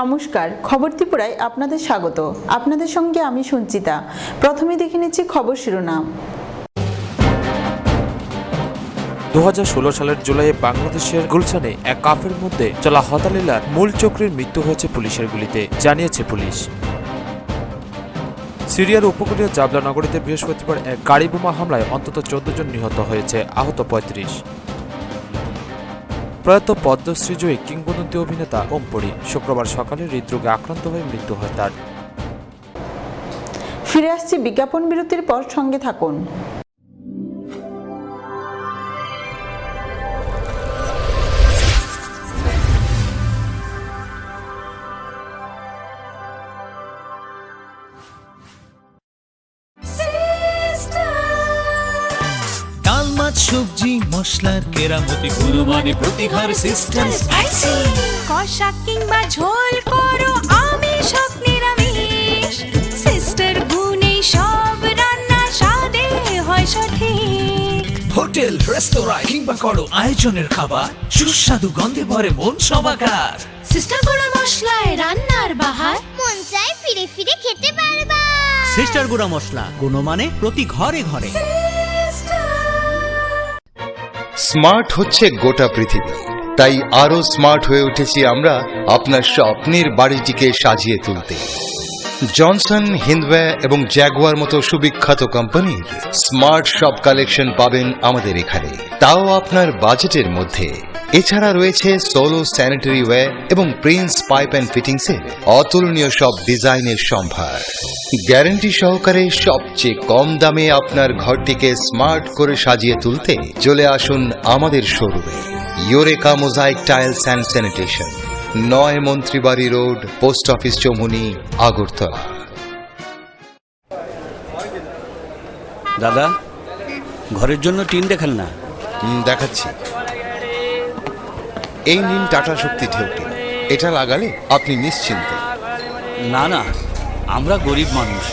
নমস্কার, খবর ত্রিপুরায় আপনাদের স্বাগত। আপনাদের সঙ্গে আমি সঞ্চিতা। প্রথমে দেখে নিচ্ছি খবর শিরোনাম। 2016 সালের জুলাইয়ে বাংলাদেশের গুলশানে এক কাফের মধ্যে চলা হতালীলার মূল চক্রের মৃত্যু হয়েছে পুলিশের গুলিতে, জানিয়েছে পুলিশ। সিরিয়ার উপকূলীয় জাবলা নগরীতে বৃহস্পতিবার এক গাড়ি বোমা হামলায় অন্তত 14 জন নিহত হয়েছে, আহত 35। প্রয়াত পদ্মশ্রীজয়ী কিংবদন্তি অভিনেতা ওম পুরী শুক্রবার সকালে হৃদরোগে আক্রান্ত হয়ে মৃত্যু হয় তার। ফিরে আসছি বিজ্ঞাপন বিরতির পর, সঙ্গে থাকুন। সবজি মশলার কেরামতি গুণমানে প্রতিঘর সিস্টেম স্পাইসি কষা কিংবা ঝোল করো আমিষ হোক নিরামিষ সিস্টার গুণে সব রান্না স্বাদে হয় সঠিক। হোটেল রেস্তোরাঁ কিংবা করো আয়োজনের খাবার সুস্বাদু গন্ধে ভরে মন সবাকার। সিস্টার গুঁড়া মশলায় রান্নার বাহার মন চায় ফিরে ফিরে খেতে পারবা। সিস্টার গুঁড়া মশলা গুণমানে প্রতি ঘরে ঘরে। স্মার্ট হচ্ছে গোটা পৃথিবী, তাই আরো স্মার্ট হয়ে উঠেছি আমরা আপনার স্বপ্নের বাড়িটিকে সাজিয়ে তুলতে। জনসন, হিন্দওয়্যার এবং জ্যাগুয়ার মতো সুবিখ্যাত কোম্পানির স্মার্ট সব কালেকশন পাবেন আমাদের এখানে, তাও আপনার বাজেটের মধ্যে। এছাড়া রয়েছে সোলো স্যানিটারি ওয়্যার এবং প্রিন্স পাইপ অ্যান্ড ফিটিংসের অতুলনীয় সব ডিজাইনের সম্ভার। গ্যারান্টি সহকারে সবচেয়ে কম দামে আপনার ঘরটিকে স্মার্ট করে সাজিয়ে তুলতে চলে আসুন আমাদের শোরুমে। Eureka mosaic tiles and sanitation, 9 Mantribari road, post office Chowmuhani, Agartala. দাদা, ঘরের জন্য টিন দেখান না। দেখাচ্ছি। এই নিন টাটা শক্তি ঢেউটি, এটা লাগালে আপনি নিশ্চিন্ত। না না, আমরা গরিব মানুষ,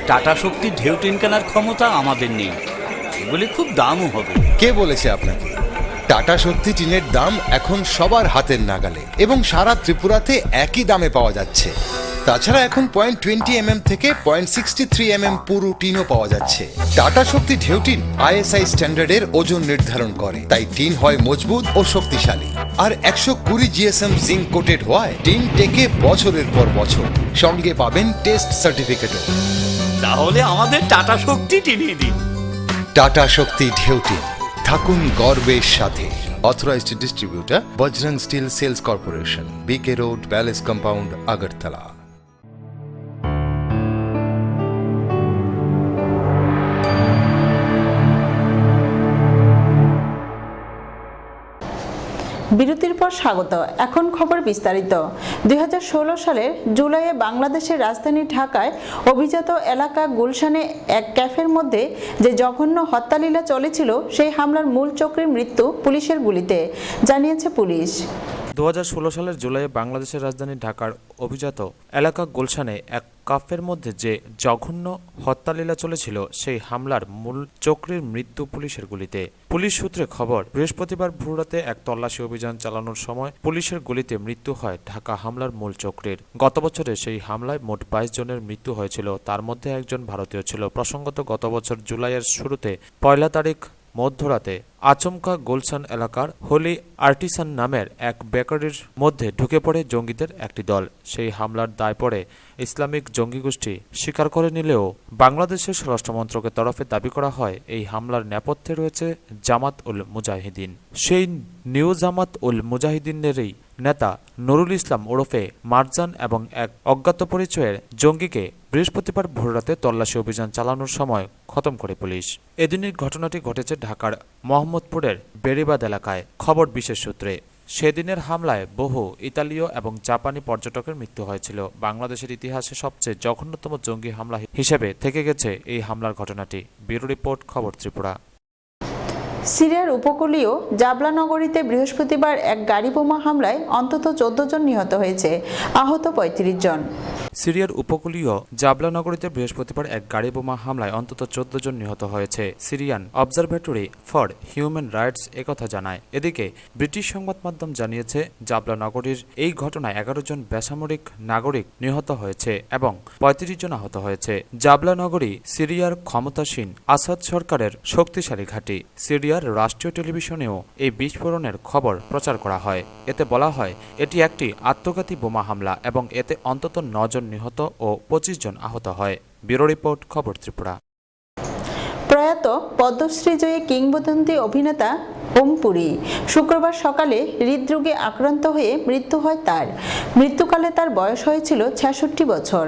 টাটা শক্তির ঢেউ টিন কেনার ক্ষমতা আমাদের নেই। এগুলি খুব দামও হবে। কে বলেছে আপনাকে? টাটা শক্তি টিনের দাম এখন সবার হাতের নাগালে এবং সারা ত্রিপুরাতে একই দামে পাওয়া যাচ্ছে। তাছাড়া এখন 0.20 থেকে 0.63 পুরো টিনও পাওয়া যাচ্ছে। টাটা শক্তি ঢেউ টিন ISI স্ট্যান্ডার্ডের ওজন নির্ধারণ করে, তাই টিন হয় মজবুত ও শক্তিশালী। আর 120 GSM জিঙ্ক কোটেড হওয়ায় টিন টেকে বছরের পর বছর। সঙ্গে পাবেন টেস্ট সার্টিফিকেটও। তাহলে আমাদের টাটা শক্তি টিনিয়ে দিন। টাটা শক্তি ঢেউ টিন, থাকুন গর্বের সাথে। Authorized distributor Bajrang steel sales corporation, BK road, palace compound, Agartala. বিরতির পর স্বাগত। এখন খবর বিস্তারিত। 2016 সালের জুলাইয়ে বাংলাদেশের রাজধানী ঢাকায় অভিজাত এলাকা গুলশানে এক ক্যাফের মধ্যে যে জঘন্য হত্যালীলা চলেছিল, সেই হামলার মূল চক্রের মৃত্যু পুলিশের গুলিতে, জানিয়েছে পুলিশ। 2016 সালের জুলাইয়ে বাংলাদেশের রাজধানী ঢাকার অভিজাত এলাকা গুলশানে এক কাফের মধ্যে যে জঘন্য হত্যালীলা চলেছিল, সেই হামলার মূল চক্রের মৃত্যু পুলিশের গুলিতে। পুলিশ সূত্রে খবর, বৃহস্পতিবার ভোররাতে এক তল্লাশি অভিযান চালানোর সময় পুলিশের গুলিতে মৃত্যু হয় ঢাকা হামলার মূল চক্রের। গত বছরে সেই হামলায় মোট 22 জনের মৃত্যু হয়েছিল, তার মধ্যে একজন ভারতীয় ছিল। প্রসঙ্গত, গত বছর জুলাইয়ের শুরুতে 1 তারিখ মধ্যরাতে আচমকা গুলশান এলাকার হোলি আর্টিসান নামের এক বেকারির মধ্যে ঢুকে পড়ে জঙ্গিদের একটি দল। সেই হামলার দায় পড়ে ইসলামিক জঙ্গি গোষ্ঠী স্বীকার করে নিলেও বাংলাদেশের স্বরাষ্ট্র মন্ত্রকের তরফে দাবি করা হয় এই হামলার নেপথ্যে রয়েছে জামাত উল মুজাহিদিন। সেই নিউ জামাত উল মুজাহিদিনেরই নেতা নুরুল ইসলাম ওরফে মারজান এবং এক অজ্ঞাত পরিচয়ের জঙ্গিকে বৃহস্পতিবার ভোররাতে তল্লাশি অভিযান চালানোর সময় খতম করে পুলিশ। এদিনের ঘটনাটি ঘটেছে ঢাকার মোহাম্মদপুরের বেড়িবাঁধ এলাকায়। খবর বিশেষ সূত্রে, সেদিনের হামলায় বহু ইতালীয় এবং জাপানি পর্যটকের মৃত্যু হয়েছিল। বাংলাদেশের ইতিহাসে সবচেয়ে জঘন্যতম জঙ্গি হামলা হিসেবে থেকে গেছে এই হামলার ঘটনাটি। ব্যুরো রিপোর্ট, খবর ত্রিপুরা। সিরিয়ার উপকূলীয় জাবলা নগরীতে বৃহস্পতিবার এক গাড়ি বোমা হামলায় অন্তত 14 জন নিহত হয়েছে, আহত 35 জন। সিরিয়ার উপকূলীয় জাবলা নগরীতে বৃহস্পতিবার এক গাড়ি বোমা হামলায় অন্তত 14 জন নিহত হয়েছে। Syrian observatory for human rights একথা জানায়। এদিকে ব্রিটিশ সংবাদ মাধ্যম জানিয়েছে জাবলা নগরীর এই ঘটনায় 11 জন বেসামরিক নাগরিক নিহত হয়েছে এবং 35 জন আহত হয়েছে। জাবলা নগরী সিরিয়ার ক্ষমতাসীন আসাদ সরকারের শক্তিশালী ঘাঁটি। সিরিয়ার রাষ্ট্রীয় টেলিভিশনেও এই বিস্ফোরণের খবর প্রচার করা হয়। এতে বলা হয় এটি একটি আত্মঘাতী বোমা হামলা এবং এতে অন্তত 9 জন নিহত ও 25 জন আহত হয়। ব্যুরো রিপোর্ট, খবর ত্রিপুরা। প্রয়াত পদ্মশ্রীজয়ী কিংবদন্তি অভিনেতা ওম পুরী শুক্রবার সকালে হৃদরোগে আক্রান্ত হয়ে মৃত্যু হয় তার। মৃত্যুকালে তার বয়স হয়েছিল 66 বছর।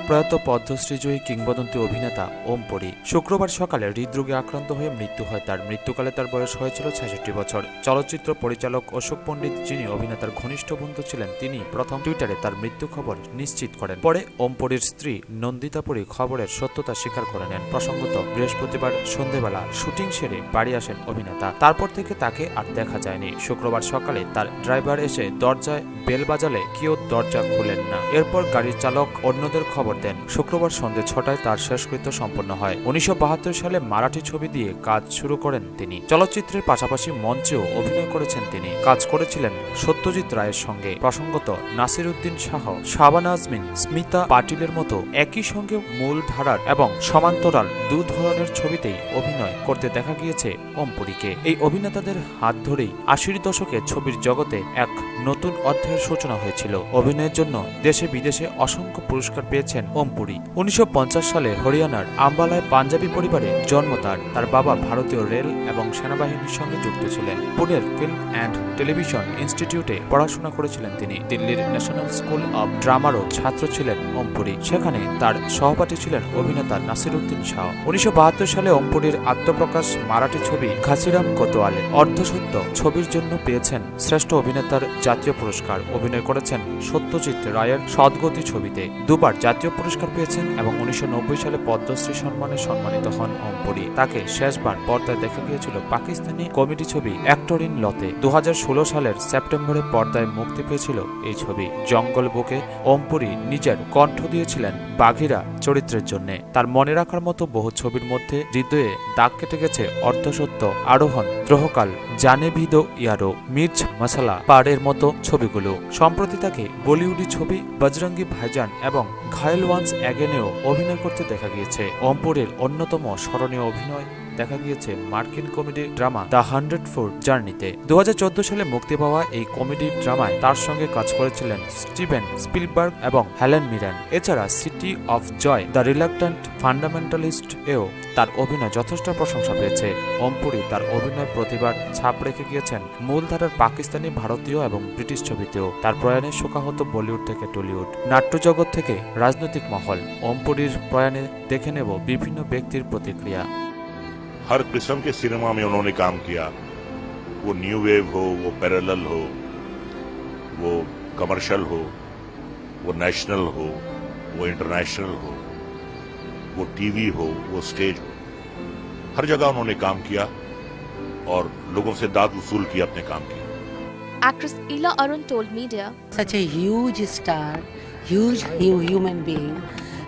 প্রয়াত পদ্মশ্রীজয়ী কিংবদন্তি অভিনেতা ওম পুরী শুক্রবার সকালে হৃদরোগে আক্রান্ত হয়ে মৃত্যু হয় তার। মৃত্যুকালে তার বয়স হয়েছিল 66 বছর। চলচ্চিত্র পরিচালক অশোক পণ্ডিত, যিনি অভিনেতার ঘনিষ্ঠ বন্ধু ছিলেন, তিনি প্রথম টুইটারে তার মৃত্যু খবর নিশ্চিত করেন। পরে ওম পুরীর স্ত্রী নন্দিতা পুরী খবরের সত্যতা স্বীকার করে নেন। প্রসঙ্গত, বৃহস্পতিবার সন্ধেবেলা শুটিং সেরে বাড়ি আসেন অভিনেতা। তারপর থেকে তাকে আর দেখা যায়নি। শুক্রবার সকালে তার ড্রাইভার এসে দরজায় বেল বাজালে কেউ দরজা খুলেন না। এরপর গাড়ির চালক অন্যদের খবর দেন। শুক্রবার সন্ধ্যে 6টায় তার শেষকৃত্য সম্পন্ন হয়। 1972 সালে মারাঠি ছবি দিয়ে কাজ শুরু করেন তিনি। চলচ্চিত্রের পাশাপাশি মঞ্চেও অভিনয় করেছেন তিনি। কাজ করেছিলেন সত্যজিৎ রায়ের সঙ্গে। প্রসঙ্গত, নাসিরউদ্দিন শাহ, শাবানা আজমিন, স্মিতা পাটিলের মতো একই সঙ্গে মূল ধারার এবং সমান্তরাল দু ধরনের ছবিতেই অভিনয় করতে দেখা গিয়েছে ওম পুরীকে। এই অভিনেতাদের হাত ধরেই 80 দশকে ছবির জগতে এক নতুন অধ্যায়ের সূচনা হয়েছিল। অভিনয়ের জন্য দেশে বিদেশে অসংখ্য পুরস্কার পেয়েছেন ওম পুরী। 1950 সালে হরিয়ানার আম্বালায় পাঞ্জাবি পরিবারে জন্ম তার। তার বাবা ভারতীয় রেল এবং সেনাবাহিনীর সঙ্গে যুক্ত ছিলেন। পুনের ফিল্ম অ্যান্ড টেলিভিশন ইনস্টিটিউটে পড়াশোনা করেছিলেন তিনি। দিল্লির ন্যাশনাল স্কুল অব ড্রামারও ছাত্র ছিলেন ওম পুরী। সেখানে তার সহপাঠী ছিলেন অভিনেতা নাসিরউদ্দিন শাহ। 1972 সালে ওম পুরীর আত্মপ্রকাশ মারাঠি ছবি ঘাসিরাম কোতোয়ালে অর্ধসত্য ছবির জন্য পেয়েছেন শ্রেষ্ঠ অভিনেতার জাতীয় পুরস্কার। অভিনয় করেছেন সত্যজিৎ রায়ের সদ্গতি ছবিতে। দুবার জাতীয় পুরস্কার পেয়েছেন এবং 1990 সালে পদ্মশ্রী সম্মানে সম্মানিত হন ওম পুরী। তাকে শেষবার পর্দায় দেখা গিয়েছিল পাকিস্তানি কমেডি ছবি অ্যাক্টর ইন লতে। 2016 সালের সেপ্টেম্বরে পর্দায় মুক্তি পেয়েছিল এই ছবি। জঙ্গল বুকে ওম পুরী নিজের কণ্ঠ দিয়েছিলেন বাঘিরা চরিত্রের জন্য। তার মনে রাখার মতো বহু ছবির মধ্যে হৃদয়ে দাগ কেটে গেছে অর্ধসত্য, আরোহণ, দ্রোহকাল, জানে ভিদো ইয়ারো, মির্চ মশালা পাড়ের মতো ছবিগুলো। সম্প্রতি তাকে বলিউডি ছবি বজরঙ্গি ভাইজান এবং ঘায়েল ওয়ান্স অ্যাগেনেও অভিনয় করতে দেখা গিয়েছে। ওম পুরীর অন্যতম স্মরণীয় অভিনয় দেখা গিয়েছে মার্কিন কমেডি ড্রামা দ্য 100 ফুট জার্নিতে। 2014 সালে মুক্তি পাওয়া এই কমেডি ড্রামায় তার সঙ্গে কাজ করেছিলেন স্টিভেন স্পিলবার্গ এবং হেলেন মিরান। এছাড়া city of joy, the reluctant fundamentalist এও তার অভিনয় যথেষ্ট প্রশংসা পেয়েছে। ওম পুরী তার অভিনয় প্রতিভার ছাপ রেখে গিয়েছেন মূলধারার পাকিস্তানি, ভারতীয় এবং ব্রিটিশ ছবিতেও। তার প্রয়াণে শোকাহত বলিউড থেকে টলিউড, নাট্যজগৎ থেকে রাজনৈতিক মহল। ওম পুরীর প্রয়াণে দেখে নেব বিভিন্ন ব্যক্তির প্রতিক্রিয়া। हर किस्म के सिनेमा में उन्होंने काम किया, वो न्यू वेव हो, वो पैरेलल हो, वो कमर्शियल हो, वो नेशनल हो, वो इंटरनेशनल हो, वो टीवी हो, वो स्टेज हो, हर जगह उन्होंने काम किया और लोगों से दाद वसूल किया अपने काम की। Actress Ila Arun told media, such a huge star, huge human being,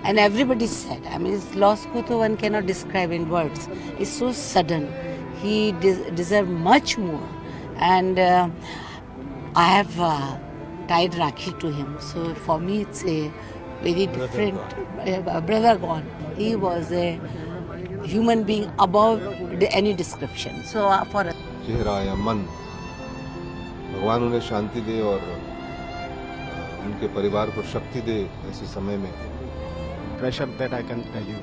and everybody said, I mean, his loss ko to one cannot describe in words. It's so sudden. He deserved much more, and I have tied Rakhi to him. So for me, it's a very different brother gone. He was a human being above any description. So for चेहरा या मन, भगवान उन्हें शांति दे और उनके परिवार को शक्ति दे ऐसे समय में। Pressure that I can tell you.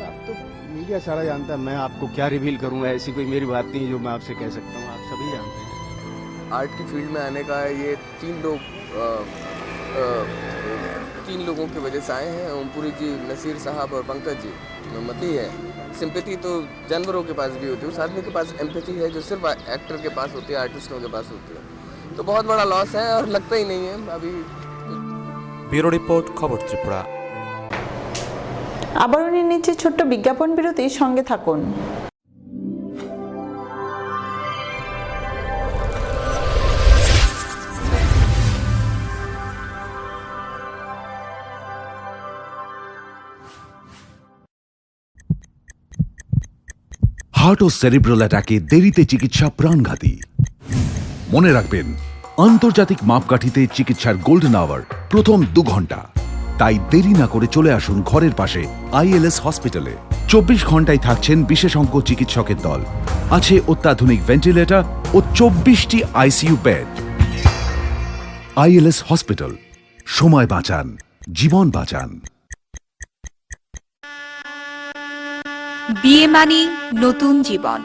अब तो मीडिया सारा जानता है, मैं आपको क्या रिवील करूंगा। ऐसी कोई मेरी बात नहीं जो मैं आपसे कह सकता हूँ, आप सभी जानते हैं। आर्ट की फील्ड में आने का ये तीन लोगों की वजह से आए हैं, ओम पुरी जी, नसीर साहब और पंकज जी। मती है सिंपैथी तो जानवरों के पास भी होती है, उस आदमी के पास एम्पैथी है जो सिर्फ एक्टर के पास होती है, आर्टिस्टों के पास होती है। तो बहुत बड़ा लॉस है और लगता ही नहीं है अभी। ব্যুরো রিপোর্ট, খবর ত্রিপুরা। আবারও নিয়ে নিচ্ছে ছোট্ট বিজ্ঞাপন বিরতি, সঙ্গে থাকুন। হার্ট ও সেরিব্রাল অ্যাটাকে দেরিতে চিকিৎসা প্রাণঘাতী। মনে রাখবেন, আন্তর্জাতিক মাপকাঠিতে চিকিৎসার গোল্ডেন আওয়ার প্রথম 2 ঘন্টা। তাই দেরি না করে চলে আসুন ঘরের পাশে ILS হসপিটালে। 24 ঘন্টায় থাকছেন বিশেষজ্ঞ চিকিৎসকের দল। আছে অত্যাধুনিক ভেন্টিলেটর ও 24টি ICU বেড। ILS হসপিটাল, সময় বাঁচান, জীবন বাঁচান। বিয়ে মানে নতুন জীবন,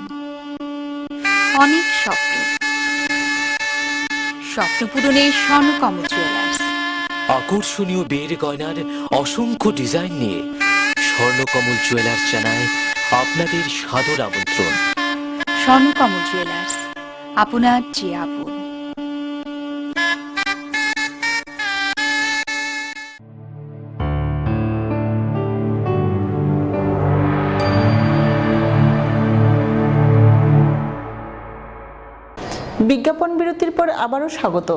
অনেক স্বপ্ন, স্বপ্ন পূরণে স্বর্ণকমল জুয়েলার্স। আকর্ষণীয় বিয়ের গয়নার অসংখ্য ডিজাইন নিয়ে স্বর্ণকমল জুয়েলার্স জানায় আপনাদের সাদর আমন্ত্রণ। স্বর্ণকমল জুয়েলার্স, আপনার যে আপন। বিজ্ঞাপন বিরতির পর আবারও স্বাগত।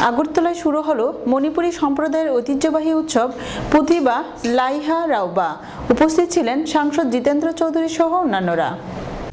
আগরতলায় শুরু হলো মণিপুরী সম্প্রদায়ের ঐতিহ্যবাহী উৎসব পুথিবা লাইহা রাওবা। উপস্থিত ছিলেন সাংসদ জিতেন্দ্র চৌধুরী সহ অন্যান্যরা।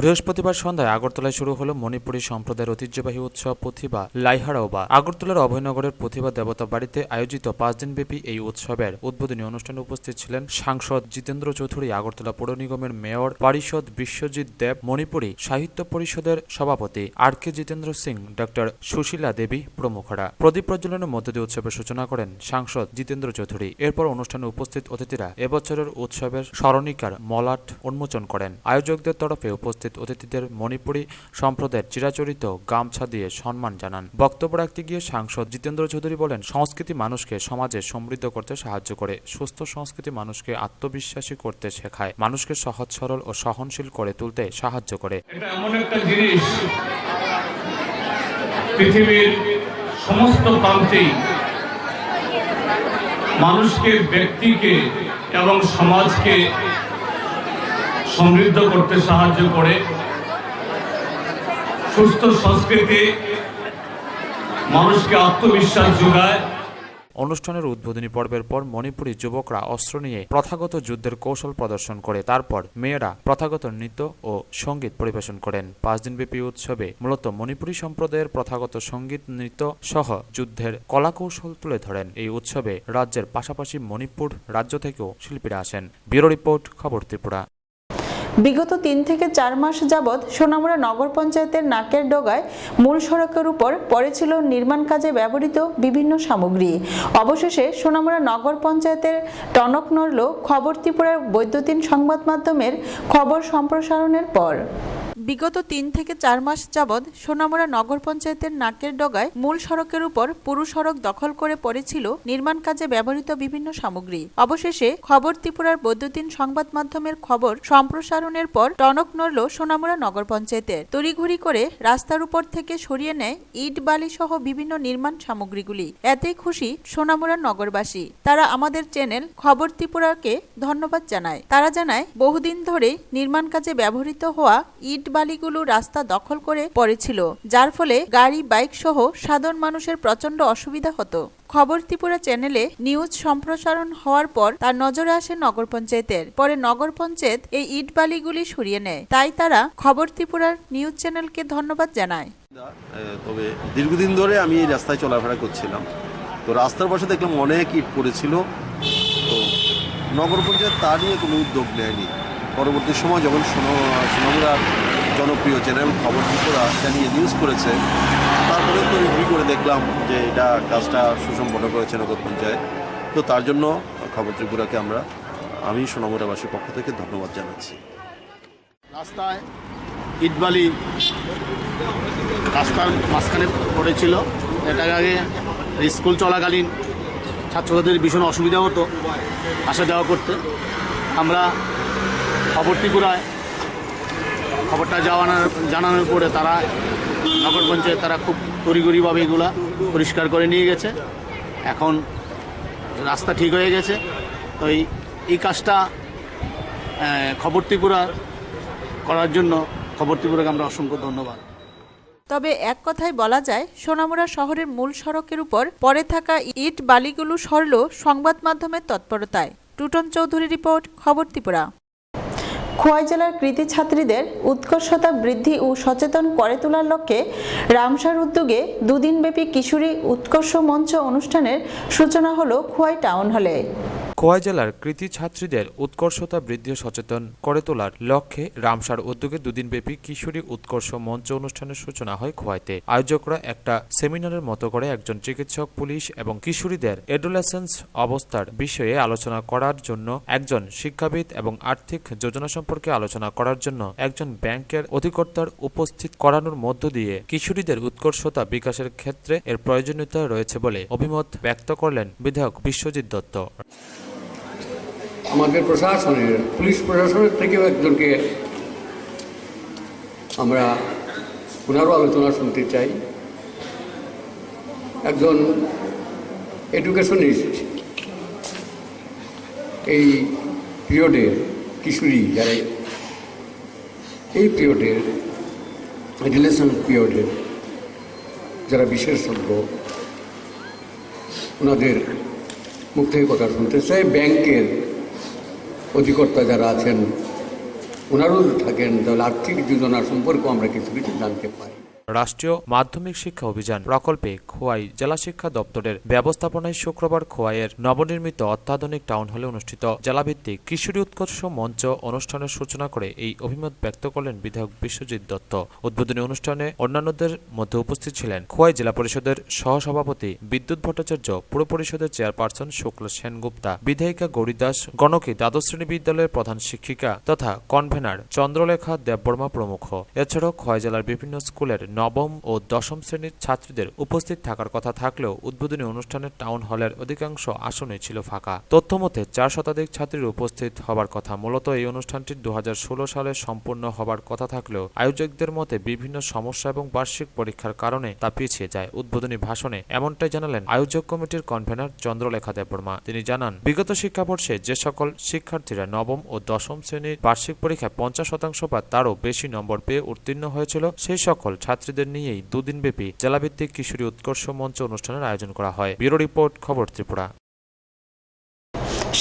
বৃহস্পতিবার সন্ধ্যায় আগরতলায় শুরু হলো মণিপুরী সম্প্রদায়ের ঐতিহ্যবাহী উৎসব পুথিবা লাইহারাওবা। আগরতলার অভয়নগরের পুথিবা দেবতা বাড়িতে আয়োজিত 5 দিনব্যাপী এই উৎসবের উদ্বোধনী অনুষ্ঠানে উপস্থিত ছিলেন সাংসদ জিতেন্দ্র চৌধুরী, আগরতলা পৌর নিগমের মেয়র পরিষদ বিশ্বজিৎ দেব, মণিপুরী সাহিত্য পরিষদের সভাপতি RK জিতেন্দ্র সিং, ডক্টর সুশীলা দেবী প্রমুখরা। প্রদীপ প্রজ্বলনের মধ্য দিয়ে উৎসবের সূচনা করেন সাংসদ জিতেন্দ্র চৌধুরী। এরপর অনুষ্ঠানে উপস্থিত অতিথিরা এবছরের উৎসবের স্মরণিকার মলাট উন্মোচন করেন। আয়োজকদের তরফে উপস্থিত অতিথিদের মণিপুরী সম্প্রদায়ের চিরাচরিত গামছা দিয়ে সম্মান জানান। বক্তব্য রাখতে গিয়ে সাংসদ জিতেন্দ্র চৌধুরী বলেন, সংস্কৃতি মানুষকে সমাজে সমৃদ্ধ করতে সাহায্য করে। সুস্থ সংস্কৃতি মানুষকে আত্মবিশ্বাসী করতে শেখায়, মানুষকে সহজ সরল ও সহনশীল করে তুলতে সাহায্য করে। এটা এমন একটা জিনিস পৃথিবীর সমস্ত প্রান্তেই মানুষকে, ব্যক্তিকে এবং সমাজকে সমৃদ্ধ করতে সাহায্য করে। সুস্থ সংস্কৃতি মানুষকে আত্মবিশ্বাস যোগায়। অনুষ্ঠানের উদ্বোধনী পর্বের পর মণিপুরী যুবকরা অস্ত্র নিয়ে প্রথাগত যুদ্ধের কৌশল প্রদর্শন করে। তারপর মেয়েরা প্রথাগত নৃত্য ও সঙ্গীত পরিবেশন করেন। 5 দিনব্যাপী উৎসবে মূলত মণিপুরী সম্প্রদায়ের প্রথাগত সঙ্গীত, নৃত্য সহ যুদ্ধের কলাকৌশল তুলে ধরেন। এই উৎসবে রাজ্যের পাশাপাশি মণিপুর রাজ্য থেকেও শিল্পীরা আসেন। ব্যুরো রিপোর্ট, খবর ত্রিপুরা। বিগত 3 থেকে 4 মাস যাবৎ সোনামুড়া নগর পঞ্চায়েতের নাকের ডগায় মূল সড়কের উপর পড়েছিল নির্মাণ কাজে ব্যবহৃত বিভিন্ন সামগ্রী। অবশেষে সোনামুড়া নগর পঞ্চায়েতের টনক নড়ল খবর ত্রিপুরার বৈদ্যুতিন সংবাদ মাধ্যমের খবর সম্প্রসারণের পর। বিগত 3 থেকে 4 মাস যাবৎ সোনামুড়া নগর পঞ্চায়েতের নাকের ডগায় মূল সড়কের উপর পুরো সড়ক দখল করে পড়েছিল নির্মাণ কাজে ব্যবহৃত বিভিন্ন সামগ্রী। অবশেষে খবর ত্রিপুরার বৈদ্যুতিন সংবাদ মাধ্যমের খবর সম্প্রসারণের পর টনক নড়ল সোনামুড়া নগর পঞ্চায়েতের। তড়িঘড়ি করে রাস্তার উপর থেকে সরিয়ে নেয় ইট বালি সহ বিভিন্ন নির্মাণ সামগ্রীগুলি। এতেই খুশি সোনামুড়া নগরবাসী। তারা আমাদের চ্যানেল খবর ত্রিপুরাকে ধন্যবাদ জানায়। তারা জানায়, বহুদিন ধরে নির্মাণ কাজে ব্যবহৃত হওয়া ইট বালিগুলো রাস্তা দখল করে পড়েছিল, যার ফলে গাড়ি, বাইক সহ সাধারণ মানুষের প্রচন্ড অসুবিধা হতো। খবর ত্রিপুরা চ্যানেলে নিউজ সম্প্রসারণ হওয়ার পর তার নজরে আসে নগর পঞ্চায়েতের। পরে নগর পঞ্চায়েত এই ইট বালিগুলি সরিয়ে নেয়। তাই তারা খবর ত্রিপুরার নিউজ চ্যানেলকে ধন্যবাদ জানায়। তবে দীর্ঘদিন ধরে আমি এই রাস্তায় চলাফেরা করছিলাম, তো রাস্তার পাশে দেখলাম অনেক ইট পড়েছিল। তো নগর পঞ্চায়েত তা নিয়ে কোনো উদ্যোগ নেয়নি। পরবর্তী সময় যখন সোনামুড়ার জনপ্রিয় চ্যানেল খবর ত্রিপুরা নিয়ে নিউজ করেছে, তারপরে তৈরি করে দেখলাম যে এটা কাজটা সুসম্পন্ন করেছে নগর পঞ্চায়েত। তো তার জন্য খবর ত্রিপুরাকে আমি সোনামুড়াবাসীর পক্ষ থেকে ধন্যবাদ জানাচ্ছি। রাস্তায় ইটবালি রাস্তার মাঝখানে পড়েছিল। এটার আগে স্কুল চলাকালীন ছাত্রছাত্রীদের ভীষণ অসুবিধা হতো আসা যাওয়া করতে। আমরা খবর ত্রিপুরায় খবরটা জানানোর পরে তারা নগর পঞ্চায়েত তারা খুব তড়িঘড়িভাবে এগুলা পরিষ্কার করে নিয়ে গেছে। এখন রাস্তা ঠিক হয়ে গেছে। তো এই কাজটা খবর ত্রিপুরা করার জন্য খবর ত্রিপুরাকে আমরা অসংখ্য ধন্যবাদ। তবে এক কথায় বলা যায়, সোনামুড়া শহরের মূল সড়কের উপর পড়ে থাকা ইট বালিগুলো সরল সংবাদ মাধ্যমের তৎপরতায়। টুটন চৌধুরী রিপোর্ট, খবর ত্রিপুরা। খোয়াই জেলার কৃতি ছাত্রীদের উৎকর্ষতা বৃদ্ধি ও সচেতন করে তোলার লক্ষ্যে রামসার উদ্যোগে দুদিনব্যাপী কিশোরী উৎকর্ষ মঞ্চ অনুষ্ঠানের সূচনা হলো খোয়াই টাউন হলে। খোয়াই জেলার কৃতি ছাত্রীদের উৎকর্ষতা বৃদ্ধি ও সচেতন করে তোলার লক্ষ্যে রামসার উদ্যোগে দুদিনব্যাপী কিশোরী উৎকর্ষ মঞ্চ অনুষ্ঠানের সূচনা হয় খোয়াইতে। আয়োজকরা একটা সেমিনারের মতো করে একজন চিকিৎসক, পুলিশ এবং কিশোরীদের এডোলেসেন্স অবস্থার বিষয়ে আলোচনা করার জন্য, একজন শিক্ষাবিদ এবং আর্থিক যোজনা সম্পর্কে আলোচনা করার জন্য একজন ব্যাংকের অধিকর্তার উপস্থিত করানোর মধ্য দিয়ে কিশোরীদের উৎকর্ষতা বিকাশের ক্ষেত্রে এর প্রয়োজনীয়তা রয়েছে বলে অভিমত ব্যক্ত করলেন বিধায়ক বিশ্বজিৎ দত্ত। আমাদের প্রশাসনের, পুলিশ প্রশাসনের থেকেও একজনকে আমরা ওনারও আলোচনা শুনতে চাই। একজন এডুকেশনিস্ট, এই পিরিয়ডের কিশোরী যারা এই পিরিয়ডের রিলেশন পিরিয়ডের যারা বিশেষজ্ঞ, ওনাদের মুখ থেকে কথা শুনতে চাই। ব্যাংকের অধিকর্তা যারা আছেন ওনারও থাকেন, তাহলে আর্থিক যোজনা সম্পর্কে আমরা কিছু কিছু জানতে পারি। রাষ্ট্রীয় মাধ্যমিক শিক্ষা অভিযান প্রকল্পে খোয়াই জেলা শিক্ষা দপ্তরের ব্যবস্থাপনায় শুক্রবার খোয়াইয়ের নবনির্মিত অত্যাধুনিক টাউন হলে অনুষ্ঠিত জেলাভিত্তিক কিশোরী উৎকর্ষ মঞ্চ অনুষ্ঠানের সূচনা করে এই অভিমত ব্যক্ত করলেন বিধায়ক বিশ্বজিৎ দত্ত। উদ্বোধনী অনুষ্ঠানে অন্যান্যদের মধ্যে উপস্থিত ছিলেন খোয়াই জেলা পরিষদের সহসভাপতি বিদ্যুৎ ভট্টাচার্য, পুর পরিষদের চেয়ারপারসন শুক্লা সেনগুপ্তা, বিধায়িকা গৌরী দাস, গণকী দ্বাদশ শ্রেণী বিদ্যালয়ের প্রধান শিক্ষিকা তথা কনভেনার চন্দ্রলেখা দেববর্মা প্রমুখ। এছাড়াও খোয়াই জেলার বিভিন্ন স্কুলের নবম ও দশম শ্রেণীর ছাত্রীদের উপস্থিত থাকার কথা থাকলেও উদ্বোধনী অনুষ্ঠানে টাউন হলের অধিকাংশ আসনে ছিল ফাঁকা। তথ্যমতে 4 শতাধিক ছাত্রীর উপস্থিত হবার কথা। মূলত এই অনুষ্ঠানটি 2016 সালে সম্পূর্ণ হবার কথা থাকলেও আয়োজকদের মতে বিভিন্ন সমস্যা এবং বার্ষিক পরীক্ষার কারণে তা পিছিয়ে যায়। উদ্বোধনী ভাষণে এমনটাই জানালেন আয়োজক কমিটির কনভেনার চন্দ্রলেখা দেববর্মা। তিনি জানান, বিগত শিক্ষাবর্ষে যে সকল শিক্ষার্থীরা নবম ও দশম শ্রেণীর বার্ষিক পরীক্ষায় 50% বা তারও বেশি নম্বর পেয়ে উত্তীর্ণ হয়েছিল, সেই সকল ছাত্রীদের নিয়েই দুদিনব্যাপী জেলাভিত্তিক কিশোরী উৎকর্ষ মঞ্চ অনুষ্ঠানের আয়োজন করা হয়। ব্যুরো রিপোর্ট, খবর ত্রিপুরা।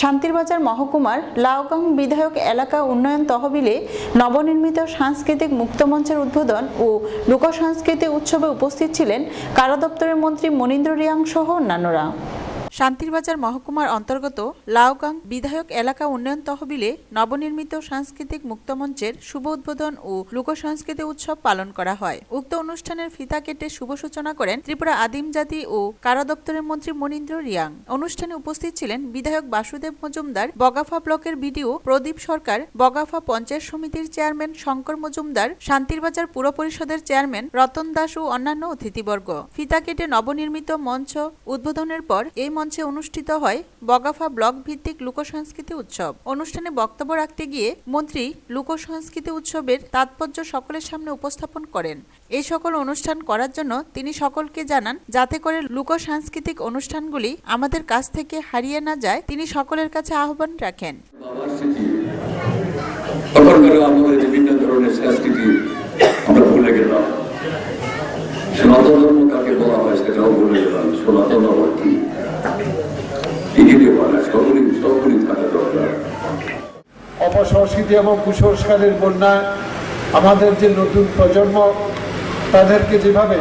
শান্তিরবাজার মহকুমার লাউগাং বিধায়ক এলাকা উন্নয়ন তহবিলে নবনির্মিত সাংস্কৃতিক মুক্তমঞ্চের উদ্বোধন ও লোকসংস্কৃতি উৎসবে উপস্থিত ছিলেন কারা দপ্তরের মন্ত্রী মনীন্দ্র রিয়াং সহ অন্যান্যরা। শান্তিরবাজার মহকুমার অন্তর্গত লাউগাং বিধায়ক এলাকা উন্নয়ন তহবিলে নবনির্মিত সাংস্কৃতিক মুক্তমঞ্চের শুভ উদ্বোধন ও লোকসংস্কৃতি উৎসব পালন করা হয়। উক্ত অনুষ্ঠানের ফিতা কেটে শুভ সূচনা করেন ত্রিপুরা আদিম জাতি ও কারা দপ্তরের মন্ত্রী মনীন্দ্র রিয়াং। অনুষ্ঠানে উপস্থিত ছিলেন বিধায়ক বাসুদেব মজুমদার, বগাফা ব্লকের বিডিও প্রদীপ সরকার, বগাফা পঞ্চায়েত সমিতির চেয়ারম্যান শঙ্কর মজুমদার, শান্তিরবাজার পুর পরিষদের চেয়ারম্যান রতন দাস ও অন্যান্য অতিথিবর্গ। ফিতা কেটে নবনির্মিত মঞ্চ উদ্বোধনের পর এই মঞ্চে অনুষ্ঠিত হয় বগাফা ব্লক ভিত্তিক লোকসংস্কৃতি উৎসব। অনুষ্ঠানে বক্তব্য রাখতে গিয়ে মন্ত্রী লোকসংস্কৃতি উৎসবের তাৎপর্য সকলের সামনে উপস্থাপন করেন। এই সকল অনুষ্ঠান করার জন্য তিনি সকলকে জানান, যাতে করে লোকসাংস্কৃতিক অনুষ্ঠানগুলি আমাদের কাছ থেকে হারিয়ে না যায়, তিনি সকলের কাছে আহ্বান রাখেন। আমাদের বিভিন্ন ধরনের সংস্কৃতি আমরা ভুলে গেলাম। সনাতন ধর্ম কাকে বলা হয় সেটাও ভুলে গেলাম। সনাতন আবার কি অপসংস্কৃতি এবং কুসংস্কারের বন্যায় আমাদের যে নতুন প্রজন্ম, তাদেরকে যেভাবে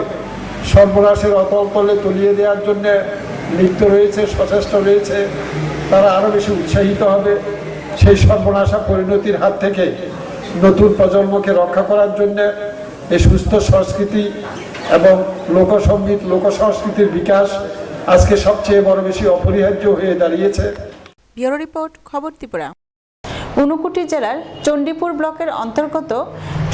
সর্বনাশের অতল তলে তলিয়ে দেওয়ার জন্য লিপ্ত রয়েছে, সচেষ্ট রয়েছে, তারা আরও বেশি উৎসাহিত হবে। সেই সর্বনাশা পরিণতির হাত থেকে নতুন প্রজন্মকে রক্ষা করার জন্য এই সুস্থ সংস্কৃতি এবং লোকসঙ্গীত, লোকসংস্কৃতির বিকাশ আজকে সবচেয়ে বড় বেশি অপরিহার্য হয়ে দাঁড়িয়েছে। ব্যুরো রিপোর্ট, খবর ত্রিপুরা। ঊনকোটি জেলার চণ্ডীপুর ব্লকের অন্তর্গত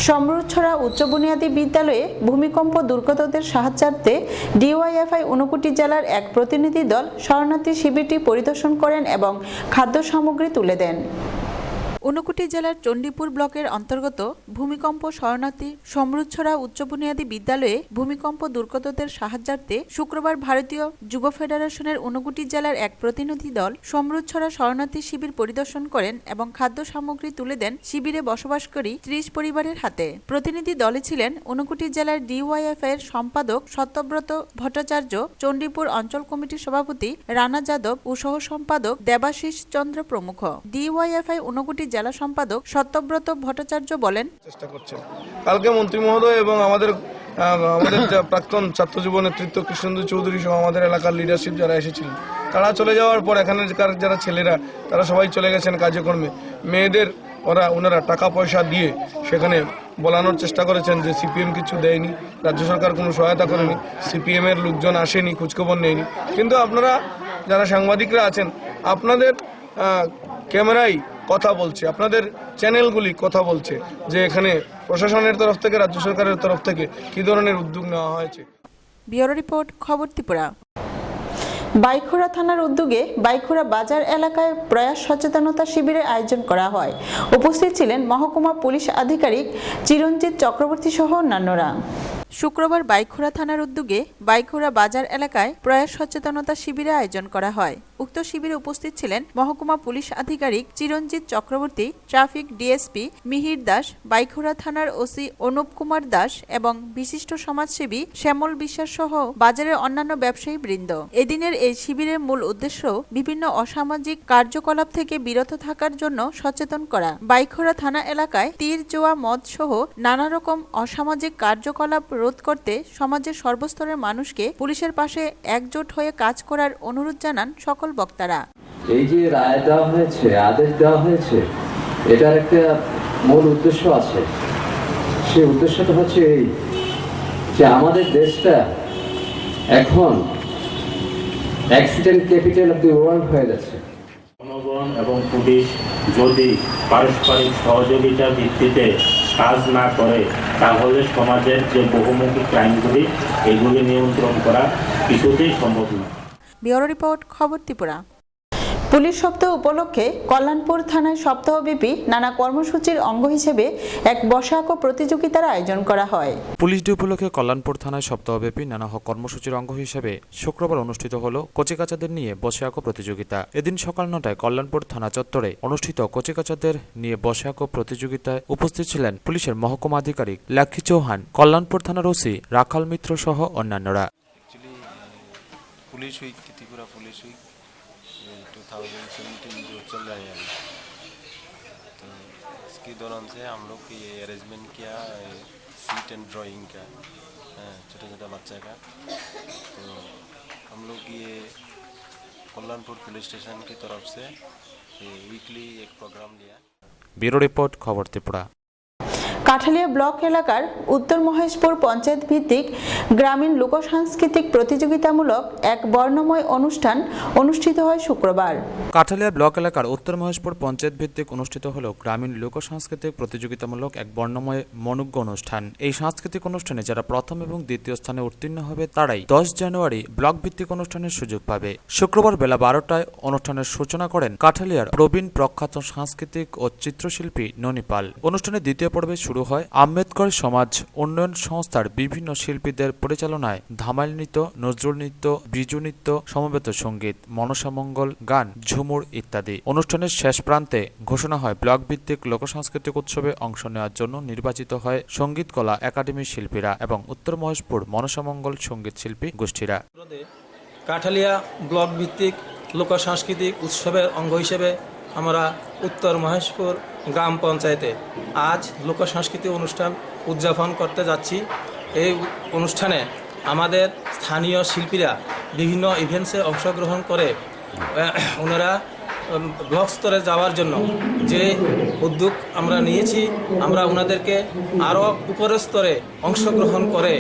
সমরুছড়া উচ্চ বুনিয়াদী বিদ্যালয়ে ভূমিকম্প দুর্গতদের সাহায্যার্থে ডিওয়াইএফআই ঊনকোটি জেলার এক প্রতিনিধি দল শরণার্থী শিবিরটি পরিদর্শন করেন এবং খাদ্য সামগ্রী তুলে দেন। ঊনকোটি জেলার চণ্ডীপুর ব্লকের অন্তর্গত ভূমিকম্প শরণার্থী সমরুছড়া উচ্চ বুনিয়াদী বিদ্যালয়ে ভূমিকম্প দুর্গতদের সাহায্যার্থে শুক্রবার ভারতীয় যুব ফেডারেশনের ঊনকোটি জেলার এক প্রতিনিধি দল সমরুছড়া শরণার্থী শিবির পরিদর্শন করেন এবং খাদ্য সামগ্রী তুলে দেন শিবিরে বসবাসকারী 30 পরিবারের হাতে। প্রতিনিধি দলে ছিলেন ঊনকোটি জেলার ডিওয়াইএফআই এর সম্পাদক সত্যব্রত ভট্টাচার্য, চণ্ডীপুর অঞ্চল কমিটির সভাপতি রানা যাদব ও সহ সম্পাদক দেবাশিস চন্দ্র প্রমুখ। ডিওয়াইএফআই ঊনকোটি জেলা সম্পাদক সত্যব্রত ভট্টাচার্য বলেন, চেষ্টা করছেন। কালকে মন্ত্রী মহোদয় এবং আমাদের প্রাক্তন ছাত্র যুব নেতৃত্ব কৃষ্ণেন্দু চৌধুরী সহ আমাদের এলাকার লিডারশিপ যারা এসেছিলেন, তারা চলে যাওয়ার পর এখানকার যারা ছেলেরা তারা সবাই চলে গেছেন কার্যক্রমে। মেয়েদের ওনারা টাকা পয়সা দিয়ে সেখানে বলানোর চেষ্টা করেছেন যে সিপিএম কিছু দেয়নি, রাজ্য সরকার কোনো সহায়তা করেনি, সিপিএম এর লোকজন আসেনি, খোঁজখবর নেয়নি। কিন্তু আপনারা যারা সাংবাদিকরা আছেন, আপনাদের ক্যামেরাই কথা বলছে, আপনাদের চ্যানেলগুলি কথা বলছে যে এখানে প্রশাসনের তরফ থেকে, রাজ্য সরকারের তরফ থেকে কি ধরনের উদ্যোগ নেওয়া হয়েছে। ব্যুরো রিপোর্ট, খবর ত্রিপুরা। বাইখুড়া থানার উদ্যোগে বাইখুড়া বাজার এলাকায় প্রয়াস সচেতনতা শিবিরের আয়োজন করা হয়। উপস্থিত ছিলেন মহকুমা পুলিশ আধিকারিক চিরঞ্জিত চক্রবর্তী সহ অন্যান্যরা। শুক্রবার বাইখুড়া থানার উদ্যোগে বাইখুড়া বাজার এলাকায় প্রয়াস সচেতনতা শিবিরের আয়োজন করা হয়। উক্ত শিবিরে উপস্থিত ছিলেন মহকুমা পুলিশ আধিকারিক চিরঞ্জিত চক্রবর্তী, ট্রাফিক ডিএসপি মিহির দাস, বাইখুড়া থানার ওসি অনুপ কুমার দাস এবং বিশিষ্ট সমাজসেবী শ্যামল বিশ্বাস সহ বাজারের অন্যান্য ব্যবসায়ী বৃন্দ। এদিনের এই শিবিরের মূল উদ্দেশ্য বিভিন্ন অসামাজিক কার্যকলাপ থেকে বিরত থাকার জন্য সচেতন করা। বাইখুড়া থানা এলাকায় তীর, জোয়া, মদ সহ নানা রকম অসামাজিক কার্যকলাপ রোধ করতে সমাজের সর্বস্তরের মানুষকে পুলিশের পাশে একজোট হয়ে কাজ করার অনুরোধ জানান সকল বক্তারা। এই যে রায় দেওয়া হয়েছে, আদেশ দেওয়া হয়েছে, এটার একটা মূল উদ্দেশ্য আছে। সেই উদ্দেশ্যটা হচ্ছে এই যে আমাদের দেশটা এখন accident capital of the world হয়ে যাচ্ছে। জনগণ এবং পুলিশ যদি পারস্পরিক সহযোগিতার ভিত্তিতে কাজ না করে, তাহলে সমাজের যে বহুমুখী ক্রাইমগুলি, এগুলি নিয়ন্ত্রণ করা কিছুতেই সম্ভব নয়। ব্যুরো রিপোর্ট, খবর ত্রিপুরা। পুলিশ সপ্তাহ উপলক্ষে কল্যাণপুর থানায় সপ্তাহব্যাপী নানা কর্মসূচির অঙ্গ হিসেবে এক বসা আঁকো প্রতিযোগিতার আয়োজন করা হয়। পুলিশ ডে উপলক্ষে কল্যাণপুর থানায় সপ্তাহব্যাপী নানা কর্মসূচির অঙ্গ হিসেবে শুক্রবার অনুষ্ঠিত হল কচিকাচাদের নিয়ে বসে আঁকো প্রতিযোগিতা। এদিন সকাল 9টায় কল্যাণপুর থানা চত্বরে অনুষ্ঠিত কচিকাচাদের নিয়ে বসে আঁকো প্রতিযোগিতায় উপস্থিত ছিলেন পুলিশের মহকুমা আধিকারিক লাক্ষী চৌহান, কল্যাণপুর থানার ওসি রাখাল মিত্র সহ অন্যান্যরা। पुलिस वीक की त्रिपुरा पुलिस वीक 2017 जो चल रहा है अभी, तो इसके दौरान से हम लोग ये अरेंजमेंट किया सीट एंड ड्राइंग का, छोटा छोटा बच्चा का। तो हम लोग ये कल्याणपुर पुलिस स्टेशन की तरफ से वीकली एक प्रोग्राम लिया। ব্যুরো রিপোর্ট, খবর ত্রিপুরা। কাঠালিয়া ব্লক এলাকার উত্তর মহেশপুর পঞ্চায়েত ভিত্তিক গ্রামীণ লোকসাংস্কৃতিক প্রতিযোগিতামূলক এক বর্ণময় অনুষ্ঠান অনুষ্ঠিত হয় শুক্রবার। কাঠালিয়া ব্লক এলাকার উত্তর মহেশপুর পঞ্চায়েত ভিত্তিক অনুষ্ঠিত হল গ্রামীণ লোকসাংস্কৃতিক প্রতিযোগিতামূলক এক বর্ণময় মনোজ্ঞ অনুষ্ঠান। এই সাংস্কৃতিক অনুষ্ঠানে যারা প্রথম এবং দ্বিতীয় স্থানে উত্তীর্ণ হবে তারাই 10 জানুয়ারি ব্লক ভিত্তিক অনুষ্ঠানের সুযোগ পাবে। শুক্রবার বেলা 12টায় অনুষ্ঠানের সূচনা করেন কাঠালিয়ার প্রবীণ প্রখ্যাত সাংস্কৃতিক ও চিত্রশিল্পী ননিপাল। অনুষ্ঠানের দ্বিতীয় পর্বে শুরু হয় আম্বেদকর সমাজ উন্নয়ন সংস্থার বিভিন্ন শিল্পীদের পরিচালনায় ধামাইল নৃত্য, নজরুল নৃত্য, বিজু নৃত্য, সমবেত সঙ্গীত, মনসামঙ্গল গান, ঝুমুর ইত্যাদি। অনুষ্ঠানের শেষ প্রান্তে ঘোষণা হয় ব্লক ভিত্তিক লোকসাংস্কৃতিক উৎসবে অংশ নেওয়ার জন্য নির্বাচিত হয় সঙ্গীত কলা একাডেমির শিল্পীরা এবং উত্তর মহেশপুর মনসামঙ্গল সঙ্গীত শিল্পী গোষ্ঠীরা। কাঠালিয়া ব্লক ভিত্তিক লোকসাংস্কৃতিক উৎসবের অঙ্গ হিসেবে আমরা উত্তর মহেশপুর গ্রাম পঞ্চায়েতে আজ লোকসাংস্কৃতিক অনুষ্ঠান উদযাপন করতে যাচ্ছি। এই অনুষ্ঠানে আমাদের স্থানীয় শিল্পীরা বিভিন্ন ইভেন্টসে অংশগ্রহণ করে ওনারা ব্লক স্তরে যাওয়ার জন্য যে উদ্যোগ আমরা নিয়েছি, আমরা ওনাদেরকে আরও উপরের স্তরে অংশগ্রহণ করে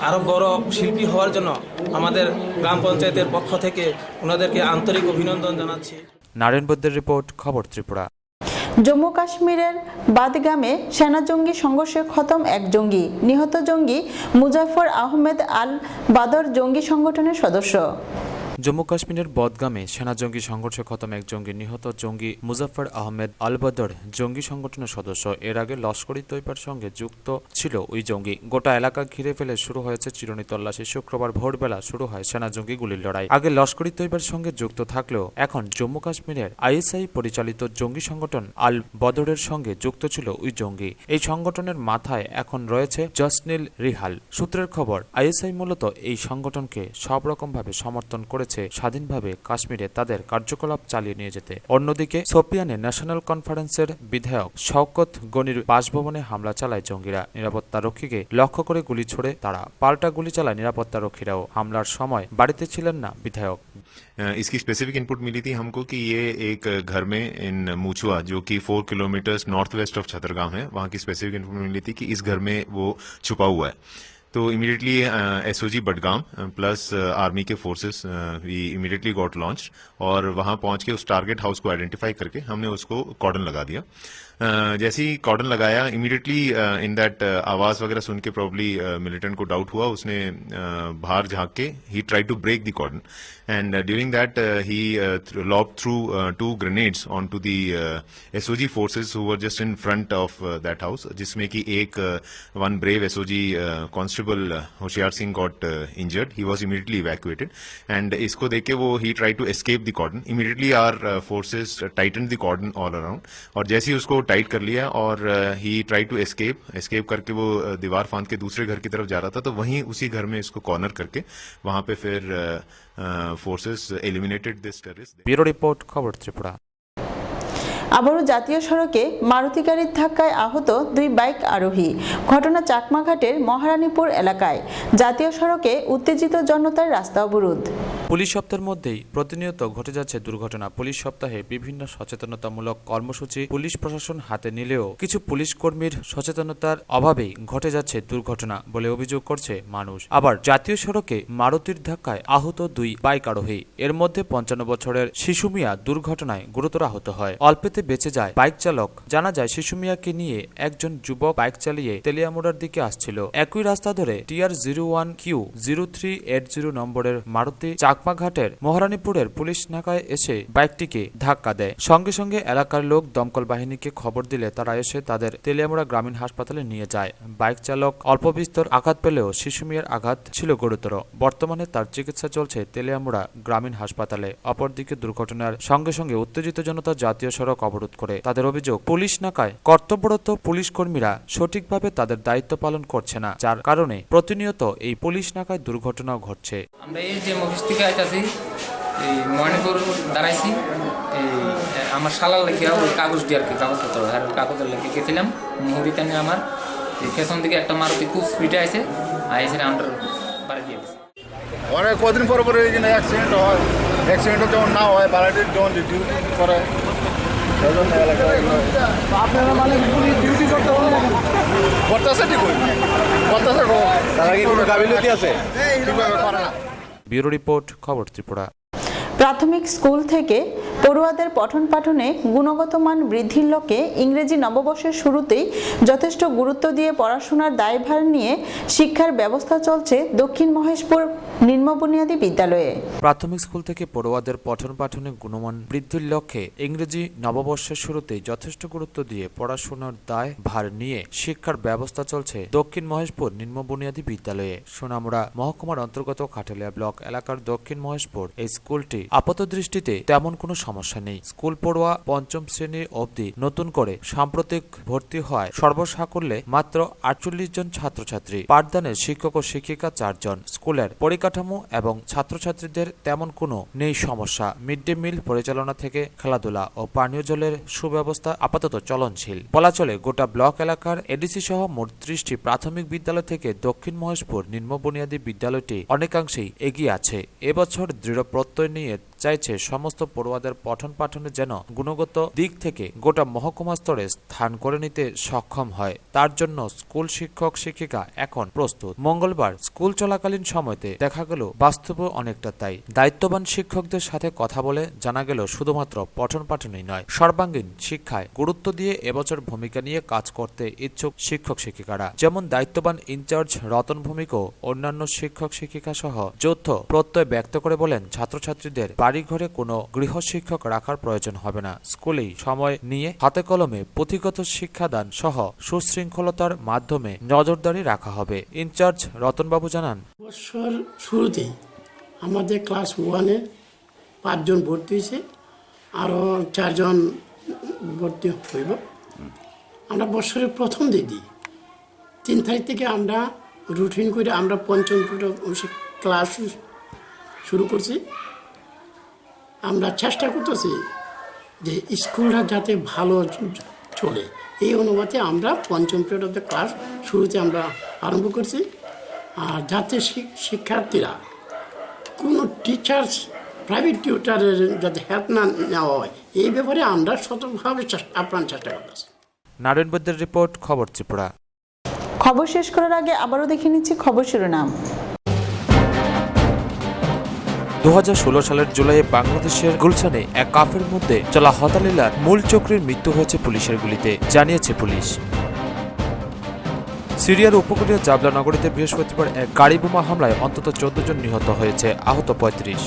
আরও বড় শিল্পী হওয়ার জন্য আমাদের গ্রাম পঞ্চায়েতের পক্ষ থেকে ওনাদেরকে আন্তরিক অভিনন্দন জানাচ্ছি। নারায়ণ বৈদ্যের রিপোর্ট, খবর ত্রিপুরা। জম্মু কাশ্মীরের বাদগামে সেনা জঙ্গি সংঘর্ষে খতম এক জঙ্গি, নিহত জঙ্গি মুজাফর আহমেদ আল বাদর জঙ্গি সংগঠনের সদস্য। জম্মু কাশ্মীরের বদগামে সেনা জঙ্গি সংঘর্ষে খতম এক জঙ্গি, নিহত জঙ্গি মুজাফর আহমেদ আল বদর জঙ্গি সংগঠনের সদস্য। এর আগে লস্করি তৈবার সঙ্গে যুক্ত ছিল ওই জঙ্গি। গোটা এলাকা ঘিরে ফেলে শুরু হয়েছে চিরুনি তল্লাশি। শুক্রবার ভোরবেলা শুরু হয় সেনা জঙ্গি গুলির লড়াই। আগে লস্করি তৈবার সঙ্গে যুক্ত থাকলেও এখন জম্মু কাশ্মীরের আইএসআই পরিচালিত জঙ্গি সংগঠন আল বদরের সঙ্গে যুক্ত ছিল ওই জঙ্গি। এই সংগঠনের মাথায় এখন রয়েছে জসনিল রিহাল। সূত্রের খবর, আইএসআই মূলত এই সংগঠনকে সব রকম ভাবে সমর্থন করে করেছে স্বাধীনভাবে কাশ্মীরে তাদের কার্যকলাপ চালিয়ে নিয়ে যেতে। অন্যদিকে সোপিয়ানে ন্যাশনাল কনফারেন্সের বিধায়ক শওকত গনির বাসভবনে হামলা চালায় জঙ্গিরা। নিরাপত্তারক্ষীকে লক্ষ্য করে গুলি ছোড়ে তারা। পাল্টা गुली चलाए निरापत्तारक्षीराও। हमलार समय बाड़ीते छिलेन ना विधायक। इसकी स्पेसिफिक इनपुट मिली थी हमको कि ये एक घर में इन मुचुआ जो कि 4 किलोमीटर नॉर्थ वेस्ट ऑफ छतरगांव है, वहां की स्पेसिफिक इनपुट मिली थी कि इस घर में वो छुपा हुआ है। तो immediately SOG Budgam plus army के forces we immediately got launch और वहां पहुंच के उस टारगेट हाउस को आइडेंटिफाई करके हमने उसको कॉर्डन लगा दिया। जैसे ही कॉर्डन लगाया इमीडिएटली इन दैट आवाज वगैरह सुन के प्रॉब्ली मिलिटेंट को डाउट हुआ, उसने बाहर झांक के ही try to break the cordon and during that he lobbed through 2 grenades onto the SOG forces who were just in front of that house, जिसमें कि एक one brave SOG constable Hoshiyar Singh got injured. He was immediately evacuated and इसको देख के वो ही try to escape the cordon. Immediately our forces tighten the cordon all around और जैसे ही उसको टाइट कर लिया और ही ट्राई टू एस्केप करके वो दीवार फांद के दूसरे घर की तरफ जा रहा था, तो वहीं उसी घर में इसको कॉर्नर करके वहां पे फिर forces eliminated this terrorist. Bureau report, खबर त्रिपुरा। আবারও জাতীয় সড়কে মারুতি গাড়ির ধাক্কায় আহত 2 বাইক আরোহী। ঘটনা চাকমাঘাটের মহারানীপুর এলাকায়। জাতীয় সড়কে উত্তেজিত জনতার রাস্তা অবরোধ। পুলিশ সপ্তাহের মধ্যেই প্রতিনিয়ত ঘটে যাচ্ছে দুর্ঘটনা। পুলিশ সপ্তাহে বিভিন্ন সচেতনতামূলক কর্মসূচি পুলিশ প্রশাসন হাতে নিলেও কিছু পুলিশ কর্মীর সচেতনতার অভাবেই ঘটে যাচ্ছে দুর্ঘটনা বলে অভিযোগ করছে মানুষ। আবার জাতীয় সড়কে মারুতির ধাক্কায় আহত 2 বাইক আরোহী। এর মধ্যে 55 বছরের শিশু মিয়া দুর্ঘটনায় গুরুতর আহত হয়। অল্পেতে বেঁচে যায় বাইক চালক। জানা যায় শিশু মিয়াকে নিয়ে একজন যুবক বাইক চালিয়ে তেলিয়ামুড়ার দিকে আসছিল। একই রাস্তা ধরে TR01Q0380 নম্বরের মারুতি চাকমাঘাটের মহারানীপুরের পুলিশ নাকায় এসে বাইকটিকে ধাক্কা দেয়। সঙ্গে সঙ্গে এলাকার লোক দমকল বাহিনীকে খবর দিলে তারা এসে তাদের তেলিয়ামুড়া গ্রামীণ হাসপাতালে নিয়ে যায়। বাইক চালক অল্প বিস্তর আঘাত পেলেও শিশু মিয়ার আঘাত ছিল গুরুতর। বর্তমানে তার চিকিৎসা চলছে তেলিয়ামুড়া গ্রামীণ হাসপাতালে। অপরদিকে দুর্ঘটনার সঙ্গে সঙ্গে উত্তেজিত জনতা জাতীয় সড়ক অবরোধ করে। তাদের অভিযোগ, পুলিশ নাকায় কর্তব্যরত পুলিশ কর্মীরা সঠিকভাবে তাদের দায়িত্ব পালন করছে না, যার কারণে প্রতিনিয়ত এই পুলিশ নাকায় দুর্ঘটনাও ঘটছে। আমরা এই যে অফিস থেকে আইতাছি, এই মর্নিপুর দাঁড়াইছি, এই আমার শালার লেগে ওই কাগজ দিয়ে আর কি কাগজপত্র কাগজের লেগে গেছিলাম। মুহুরিতে নিয়ে আমার এই পেছন থেকে একটা মারুতি খুব স্পিডে আসে আমরা বাড়ি দিয়ে গেছি। অনেক কদিন পর পরে এই জন্য অ্যাক্সিডেন্ট হয়। অ্যাক্সিডেন্ট যেমন না হয়, বাড়িটির যখন ডিউটি করে আপনারা মানে ডিউটি করতে হবে করতেছে, ঠিক করতেছে, তারা কি কোনো গাফিলতি আছে? ঠিকভাবে করে না। ব্যুরো রিপোর্ট, খবর ত্রিপুরা। প্রাথমিক স্কুল থেকে পড়ুয়াদের পঠন পাঠনে গুণগত মান বৃদ্ধির লক্ষ্যে ইংরেজি নববর্ষের শুরুতেই যথেষ্ট গুরুত্ব দিয়ে পড়াশোনার দায়ভার নিয়ে শিক্ষার ব্যবস্থা চলছে দক্ষিণ মহেশপুর নিম্ন বুনিয়াদী বিদ্যালয়ে। প্রাথমিক স্কুল থেকে পড়ুয়াদের পঠন পাঠনে গুণমান বৃদ্ধির লক্ষ্যে ইংরেজি নববর্ষের শুরুতেই যথেষ্ট গুরুত্ব দিয়ে পড়াশোনার দায় ভার নিয়ে শিক্ষার ব্যবস্থা চলছে দক্ষিণ মহেশপুর নিম্ন বুনিয়াদী বিদ্যালয়ে। সোনামুড়া মহকুমার অন্তর্গত খাটালিয়া ব্লক এলাকার দক্ষিণ মহেশপুর এই স্কুলটি আপাত দৃষ্টিতে তেমন কোনো সমস্যা নেই। স্কুল পড়ুয়া ৫ম শ্রেণী অবধি নতুন করে সাম্প্রতিক ভর্তি হয় সর্বসাকুল্যে মাত্র ৪৮ জন ছাত্রছাত্রী। পাঠদানের শিক্ষক ও শিক্ষিকা ৪ জন। স্কুলের পরিকাঠামো এবং ছাত্রছাত্রীদের তেমন কোনো নেই সমস্যা। মিড ডে মিল পরিচালনা থেকে খেলাধুলা ও পানীয় জলের সুব্যবস্থা আপাতত চলনশীল। বলা চলে গোটা ব্লক এলাকার এডিসি সহ মোট ৩০টি প্রাথমিক বিদ্যালয় থেকে দক্ষিণ মহেশপুর নিম্ন বুনিয়াদী বিদ্যালয়টি অনেকাংশেই এগিয়ে আছে। এবছর দৃঢ় প্রত্যয় নিয়ে চাইছে সমস্ত পড়ুয়াদের পঠন পাঠনে যেন গুণগত দিক থেকে গোটা মহকুমা স্তরে স্থান করে নিতে সক্ষম হয়। তার জন্য স্কুল শিক্ষক শিক্ষিকা এখন প্রস্তুত। মঙ্গলবার স্কুল চলাকালীন সময়তে দেখা গেল বাস্তবে অনেকটা তাই। দায়িত্ববান শিক্ষকদের সাথে কথা বলে জানা গেল শুধুমাত্র পঠন পাঠনেই নয়, সর্বাঙ্গীন শিক্ষায় গুরুত্ব দিয়ে এবছর ভূমিকা নিয়ে কাজ করতে ইচ্ছুক শিক্ষক শিক্ষিকারা। যেমন দায়িত্ববান ইনচার্জ রতন ভূমিক ও অন্যান্য শিক্ষক শিক্ষিকা সহ যৌথ প্রত্যয় ব্যক্ত করে বলেন, ছাত্রছাত্রীদের বাড়িঘরে কোনো গৃহশিক্ষক রাখার প্রয়োজন হবে না। স্কুলেই সময় নিয়ে হাতে কলমে পুঁথিগত শিক্ষাদান সহ সুশৃঙ্খলতার মাধ্যমে নজরদারি রাখা হবে। ইনচার্জ রতনবাবু জানান, বছর শুরুতেই আমাদের ক্লাস 1-এ 5 জন ভর্তি হয়েছে, আরও 4 জন ভর্তি হইব। আমরা বছরের প্রথম দিদি 3 তারিখ থেকে আমরা রুটিন করে আমরা 5ম ক্লাস শুরু করছি। আমরা চেষ্টা করতেছি যে স্কুলটা যাতে ভালো চলে, এই অনুপাতে আমরা পঞ্চম পিরিয়ড অফ দ্য ক্লাস শুরুতে আমরা আরম্ভ করছি। আর যাতে শিক্ষার্থীরা কোনো টিচার্স প্রাইভেট টিউটারের যাতে হেল্প না নেওয়া হয়, এই ব্যাপারে আমরা সতর্কভাবে আপ্রাণ চেষ্টা করতেছি। নারায়ণ বৈদ্যের রিপোর্ট, খবর ত্রিপুরা। খবর শেষ করার আগে আবারও দেখে নিচ্ছি খবর শিরোনাম। 2016 সালের জুলাইয়ে বাংলাদেশের গুলশানে এক কাফের মধ্যে চলা হতালীলার মূল চক্রীর মৃত্যু হয়েছে পুলিশের গুলিতে, জানিয়েছে পুলিশ। সিরিয়ার উপকূলীয় জাবলা নগরীতে বৃহস্পতিবার এক গাড়ি বোমা হামলায় অন্তত 14 জন নিহত হয়েছে, আহত 35।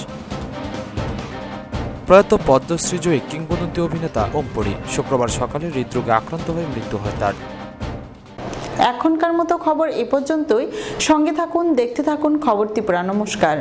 প্রয়াত পদ্মশ্রীজয়ী কিংবদন্তি অভিনেতা ওম পুরী শুক্রবার সকালে হৃদরোগে আক্রান্ত হয়ে মৃত্যু হয় তার। এখনকার মতো খবর এ পর্যন্তই। সঙ্গে থাকুন, দেখতে থাকুন খবর ত্রিপুরা। নমস্কার।